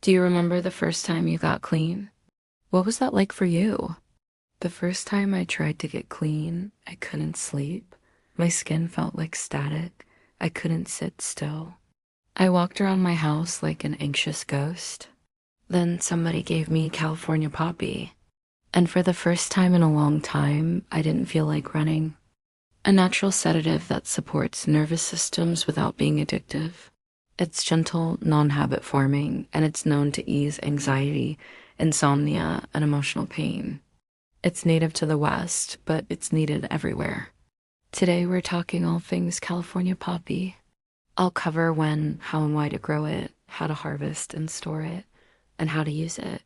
Do you remember the first time you got clean? What was that like for you? The first time I tried to get clean, I couldn't sleep. My skin felt like static. I couldn't sit still. I walked around my house like an anxious ghost. Then somebody gave me California poppy. And for the first time in a long time, I didn't feel like running. A natural sedative that supports nervous systems without being addictive. It's gentle, non-habit forming, and it's known to ease anxiety, insomnia, and emotional pain. It's native to the West, but it's needed everywhere. Today we're talking all things California poppy. I'll cover when, how, and why to grow it, how to harvest and store it, and how to use it.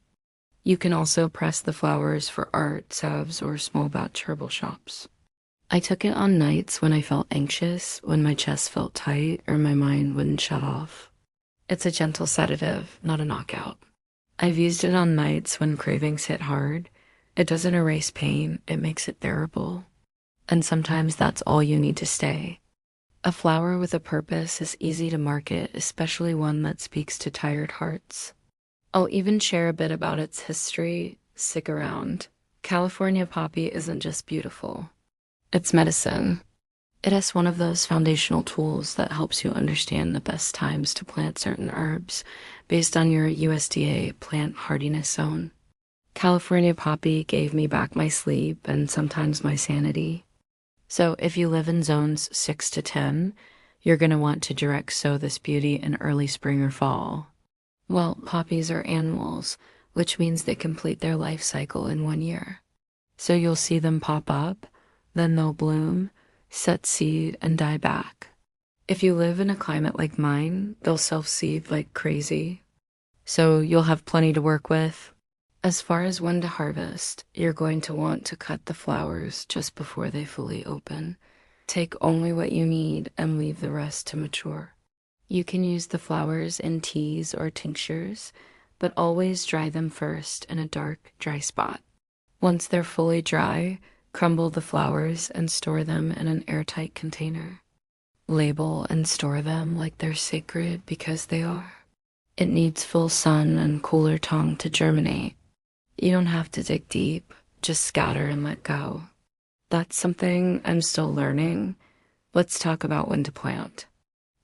You can also press the flowers for art, salves, or small batch herbal shops. I took it on nights when I felt anxious, when my chest felt tight, or my mind wouldn't shut off. It's a gentle sedative, not a knockout. I've used it on nights when cravings hit hard. It doesn't erase pain, it makes it bearable. And sometimes that's all you need to stay. A flower with a purpose is easy to market, especially one that speaks to tired hearts. I'll even share a bit about its history. Stick around. California poppy isn't just beautiful. It's medicine. It has one of those foundational tools that helps you understand the best times to plant certain herbs based on your USDA plant hardiness zone. California poppy gave me back my sleep and sometimes my sanity. So if you live in zones 6 to 10, you're going to want to direct sow this beauty in early spring or fall. Well, poppies are annuals, which means they complete their life cycle in 1 year. So you'll see them pop up, then they'll bloom, set seed, and die back. If you live in a climate like mine, they'll self-seed like crazy. So you'll have plenty to work with. As far as when to harvest, you're going to want to cut the flowers just before they fully open. Take only what you need and leave the rest to mature. You can use the flowers in teas or tinctures, but always dry them first in a dark, dry spot. Once they're fully dry, crumble the flowers and store them in an airtight container. Label and store them like they're sacred because they are. It needs full sun and cooler tongue to germinate. You don't have to dig deep, just scatter and let go. That's something I'm still learning. Let's talk about when to plant.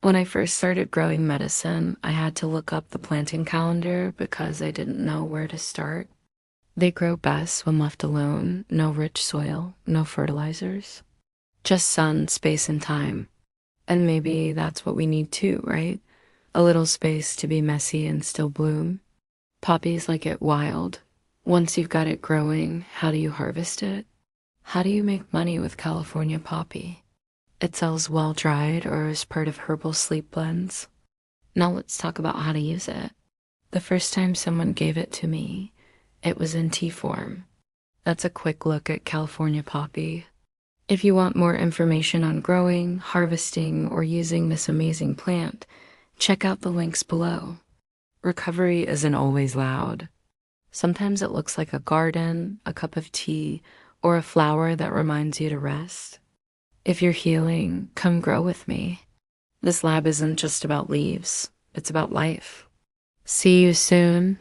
When I first started growing medicine, I had to look up the planting calendar because I didn't know where to start. They grow best when left alone, no rich soil, no fertilizers. Just sun, space, and time. And maybe that's what we need too, right? A little space to be messy and still bloom. Poppies like it wild. Once you've got it growing, how do you harvest it? How do you make money with California poppy? It sells well dried or as part of herbal sleep blends. Now let's talk about how to use it. The first time someone gave it to me, it was in tea form. That's a quick look at California poppy. If you want more information on growing, harvesting, or using this amazing plant, check out the links below. Recovery isn't always loud. Sometimes it looks like a garden, a cup of tea, or a flower that reminds you to rest. If you're healing, come grow with me. This lab isn't just about leaves, it's about life. See you soon.